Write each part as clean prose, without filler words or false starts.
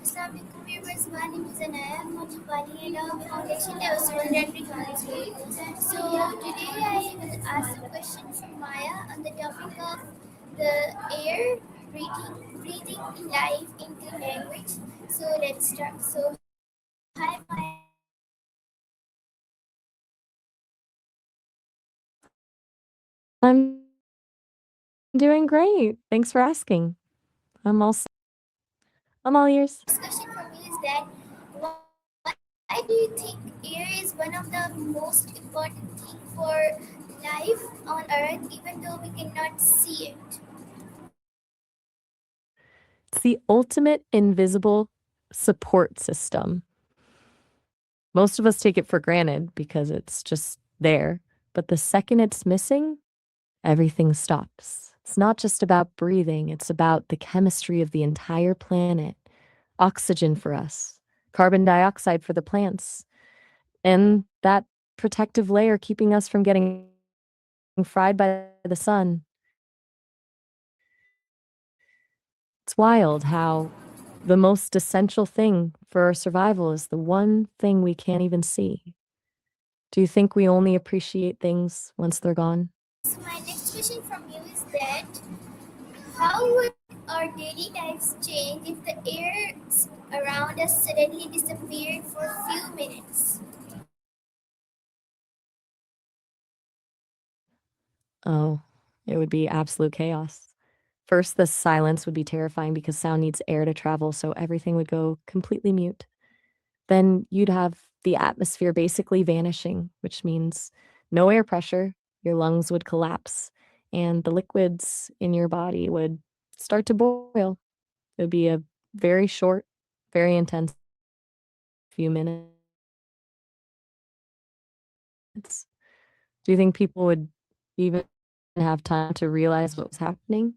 Assalamualaikum viewers, my name is Anaya Mojibani and I'm Foundation Level Student at College Grade. So today I will ask a question from Maya on the topic of the air breathing life into language. So let's start. So hi Maya, I'm doing great. Thanks for asking. I'm all I'm all ears. first question for me is that why do you think air is one of the most important thing for life on earth even though we cannot see it? It's the ultimate invisible support system. Most of us take it for granted because it's just there, but the second it's missing, everything stops. It's not just about breathing, it's about the chemistry of the entire planet. Oxygen for us, carbon dioxide for the plants, and that protective layer keeping us from getting fried by the sun. It's wild how the most essential thing for our survival is the one thing we can't even see. Do you think we only appreciate things once they're gone? So my next question from you is that how would our daily lives change if the air around us suddenly disappeared for a few minutes? Oh, it would be absolute chaos. First, the silence would be terrifying because sound needs air to travel, so everything would go completely mute. Then you'd have the atmosphere basically vanishing, which means no air pressure, your lungs would collapse, and the liquids in your body would start to boil. It would be a very short, very intense few minutes. Do you think people would even have time to realize what was happening?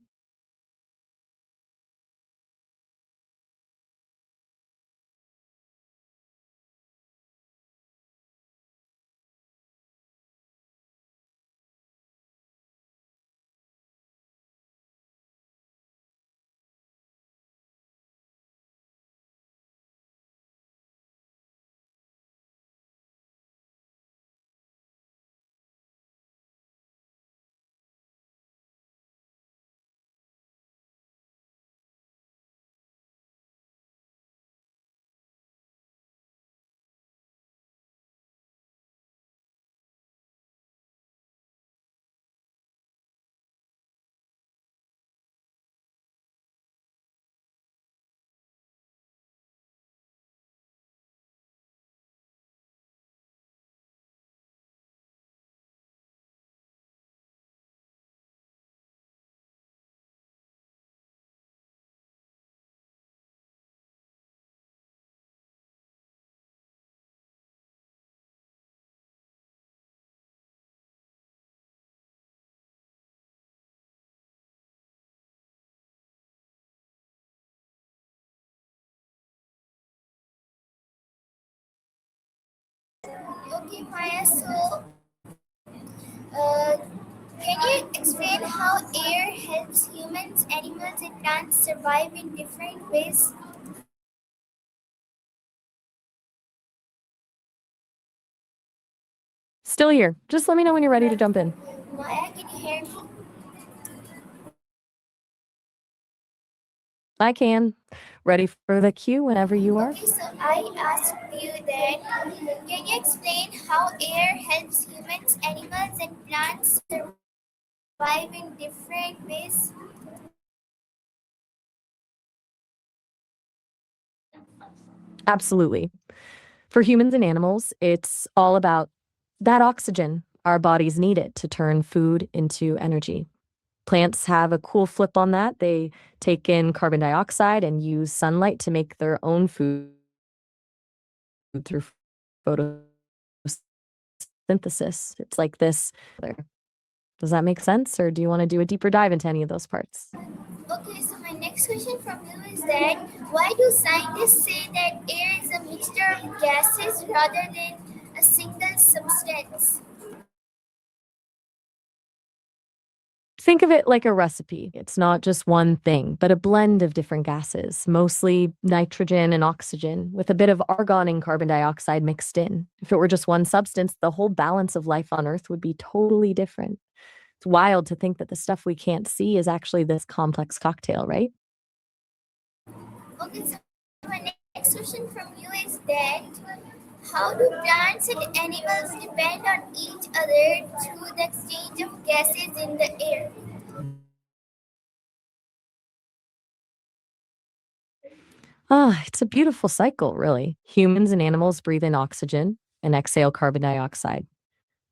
Okay, Maya, so uh, can you explain how air helps humans, animals, and plants survive in different ways? Still here. Just let me know when you're ready to jump in. Maya, can you hear me? I can. Ready for the cue whenever you are? Okay, so I asked you that can you explain how air helps humans, animals, and plants survive in different ways? Absolutely. For humans and animals, it's all about that oxygen. Our bodies need it to turn food into energy. Plants have a cool flip on that. They take in carbon dioxide and use sunlight to make their own food through photosynthesis. It's like this. Does that make sense? Or do you want to do a deeper dive into any of those parts? Okay, so my next question from you is that why do scientists say that air is a mixture of gases rather than a single substance? Think of it like a recipe. It's not just one thing, but a blend of different gases, mostly nitrogen and oxygen, with a bit of argon and carbon dioxide mixed in. If it were just one substance, the whole balance of life on Earth would be totally different. It's wild to think that the stuff we can't see is actually this complex cocktail, right? Okay, so my next question from you is that how do plants and animals depend on each other through the exchange of gases in the air? Ah, it's a beautiful cycle, really. Humans and animals breathe in oxygen and exhale carbon dioxide.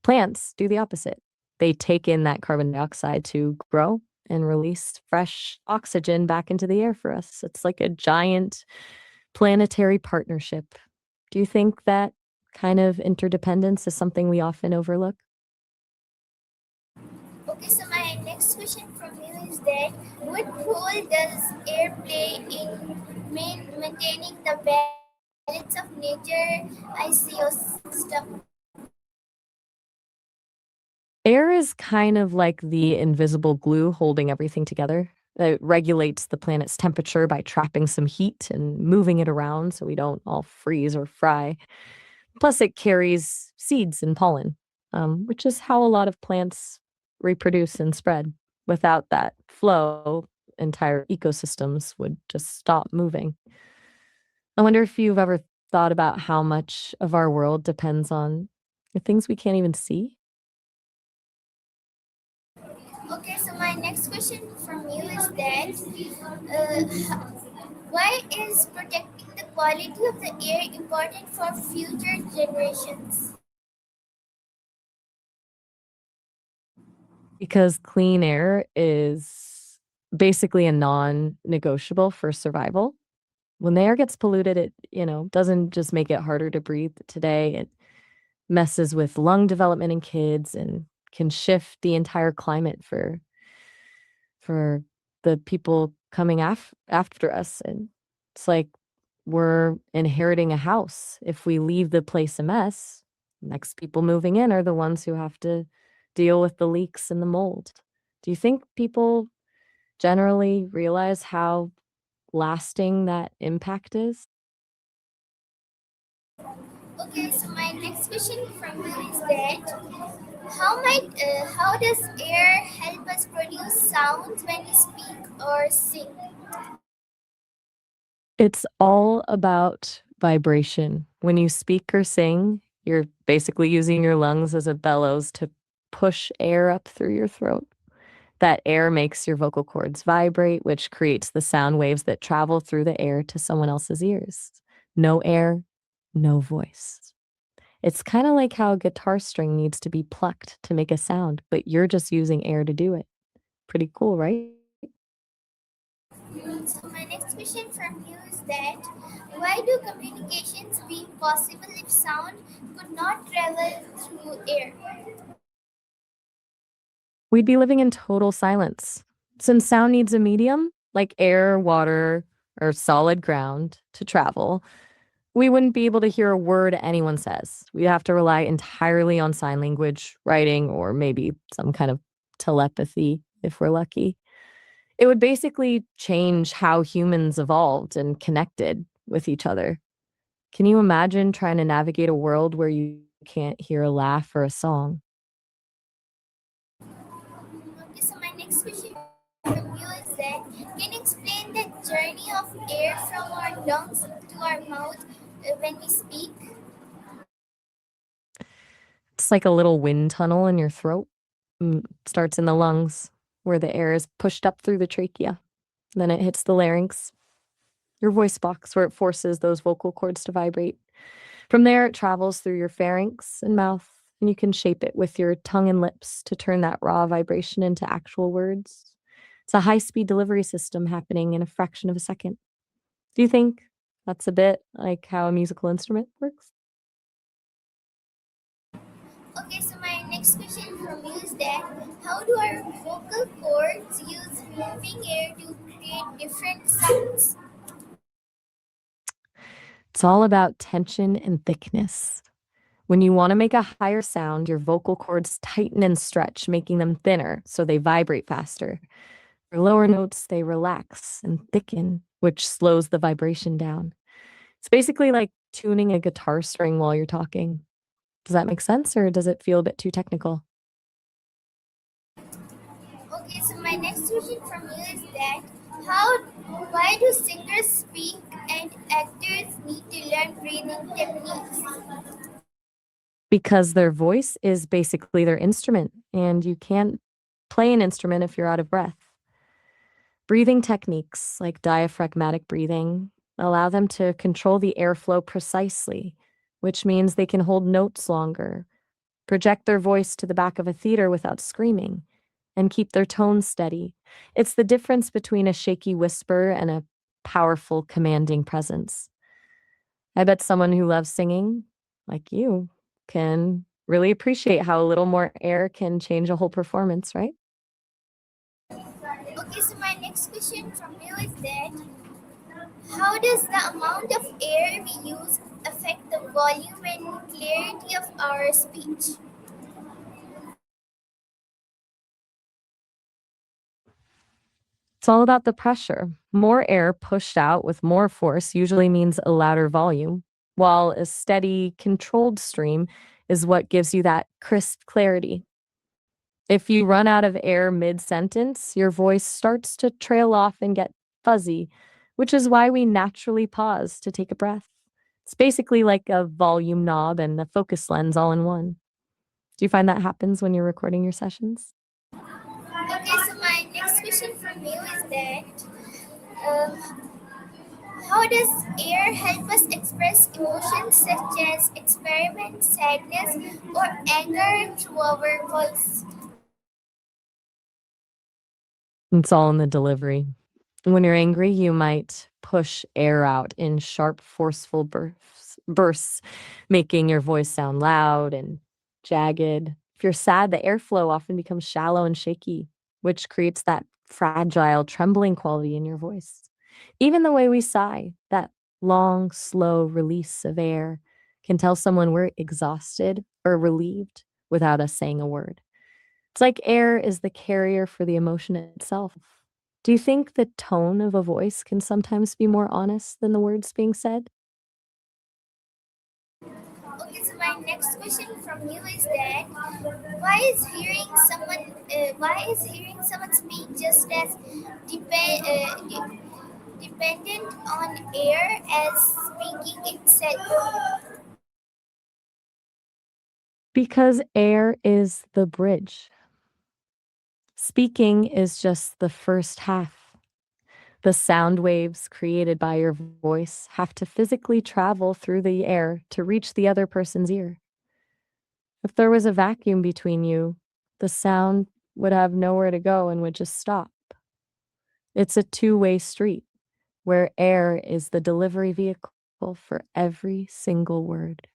Plants do the opposite. They take in that carbon dioxide to grow and release fresh oxygen back into the air for us. It's like a giant planetary partnership. Do you think that kind of interdependence is something we often overlook? Okay, so my next question from you is that what role does air play in maintaining the balance of nature ecosystem? Air is kind of like the invisible glue holding everything together. It regulates the planet's temperature by trapping some heat and moving it around so we don't all freeze or fry. Plus, it carries seeds and pollen, which is how a lot of plants reproduce and spread. Without that flow, entire ecosystems would just stop moving. I wonder if you've ever thought about how much of our world depends on the things we can't even see. Okay, so my next question from you is that why is protecting the quality of the air important for future generations? Because clean air is basically a non-negotiable for survival. When the air gets polluted, it doesn't just make it harder to breathe today, it messes with lung development in kids and can shift the entire climate for the people coming after us, and it's like we're inheriting a house. If we leave the place a mess, next people moving in are the ones who have to deal with the leaks and the mold. Do you think people generally realize how lasting that impact is? Okay, so my next question from you is that how does air help us produce sounds when we speak or sing? It's all about vibration. When you speak or sing, you're basically using your lungs as a bellows to push air up through your throat. That air makes your vocal cords vibrate, which creates the sound waves that travel through the air to someone else's ears. No air, no voice. It's kind of like how a guitar string needs to be plucked to make a sound, but you're just using air to do it. Pretty cool, right? So my next question from you is that why do communications be possible if sound could not travel through air? We'd be living in total silence. Since sound needs a medium, like air, water, or solid ground, to travel, we wouldn't be able to hear a word anyone says. We'd have to rely entirely on sign language, writing, or maybe some kind of telepathy if we're lucky. It would basically change how humans evolved and connected with each other. Can you imagine trying to navigate a world where you can't hear a laugh or a song? Okay, so my next question from you is that can you explain the journey of air from our lungs to our mouth when we speak? It's like a little wind tunnel in your throat. Starts in the lungs, where the air is pushed up through the trachea. Then it hits the larynx, your voice box, where it forces those vocal cords to vibrate. From there, it travels through your pharynx and mouth, and you can shape it with your tongue and lips to turn that raw vibration into actual words. It's a high-speed delivery system happening in a fraction of a second. Do you think that's a bit like how a musical instrument works? Okay, so my next question from you is that how do our vocal cords use moving air to create different sounds? It's all about tension and thickness. When you want to make a higher sound, your vocal cords tighten and stretch, making them thinner so they vibrate faster. For lower notes, they relax and thicken, which slows the vibration down. It's basically like tuning a guitar string while you're talking. Does that make sense or does it feel a bit too technical? Okay, so my next question from you is that how why do singers speak and actors need to learn breathing techniques? Because their voice is basically their instrument, and you can't play an instrument if you're out of breath. Breathing techniques like diaphragmatic breathing allow them to control the airflow precisely, which means they can hold notes longer, project their voice to the back of a theater without screaming, and keep their tone steady. It's the difference between a shaky whisper and a powerful, commanding presence. I bet someone who loves singing, like you, can really appreciate how a little more air can change a whole performance, right? Okay, so my next question from you is that how does the amount of air we use affect the volume and clarity of our speech? It's all about the pressure. More air pushed out with more force usually means a louder volume, while a steady, controlled stream is what gives you that crisp clarity. If you run out of air mid sentence, your voice starts to trail off and get fuzzy, which is why we naturally pause to take a breath. It's basically like a volume knob and a focus lens all in one. Do you find that happens when you're recording your sessions? Okay, so my next question from you is that um, how does air help us express emotions such as experiment, sadness, or anger through our voice? It's all in the delivery. When you're angry, you might push air out in sharp, forceful bursts, making your voice sound loud and jagged. If you're sad, the airflow often becomes shallow and shaky, which creates that fragile, trembling quality in your voice. Even the way we sigh, that long, slow release of air, can tell someone we're exhausted or relieved without us saying a word. It's like air is the carrier for the emotion itself. Do you think the tone of a voice can sometimes be more honest than the words being said? Okay, so my next question from you is that why is hearing someone speak just as dependent on air as speaking itself? Because air is the bridge. Speaking is just the first half. The sound waves created by your voice have to physically travel through the air to reach the other person's ear. If there was a vacuum between you, the sound would have nowhere to go and would just stop. It's a two-way street where air is the delivery vehicle for every single word.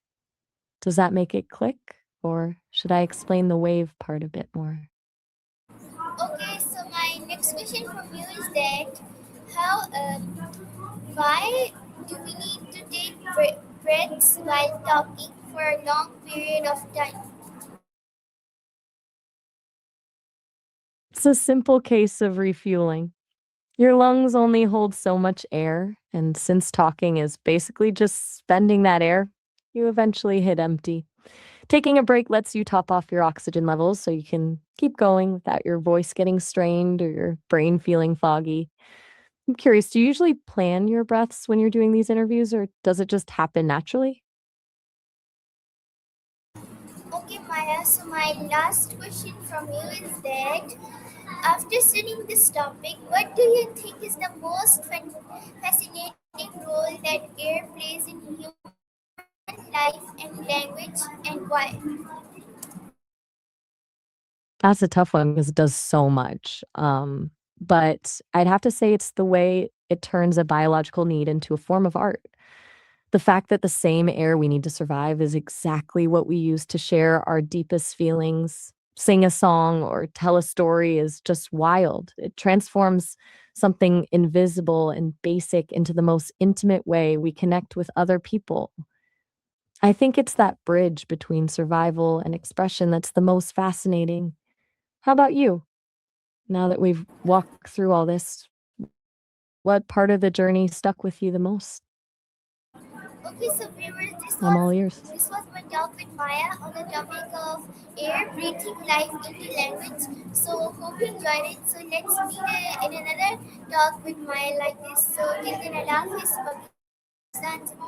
Does that make it click? Or should I explain the wave part a bit more? Okay, so my next question from you is that how why do we need to take breaths while talking for a long period of time? It's a simple case of refueling. Your lungs only hold so much air, and since talking is basically just spending that air, you eventually hit empty. Taking a break lets you top off your oxygen levels so you can keep going without your voice getting strained or your brain feeling foggy. I'm curious, do you usually plan your breaths when you're doing these interviews, or does it just happen naturally? Okay, Maya, so my last question from you is that after studying this topic, what do you think is the most fascinating role that air plays in human life and language and why? That's a tough one because it does so much. But I'd have to say it's the way it turns a biological need into a form of art. The fact that the same air we need to survive is exactly what we use to share our deepest feelings, sing a song, or tell a story is just wild. It transforms something invisible and basic into the most intimate way we connect with other people. I think it's that bridge between survival and expression that's the most fascinating. How about you? Now that we've walked through all this, what part of the journey stuck with you the most? Okay, so viewers, I'm all ears. this was my talk with Maya on the topic of air breathing life into language. So hope you enjoyed it. So let's meet in another talk with Maya like this. So till then, Allah Hafiz, Pakistan Zindabad.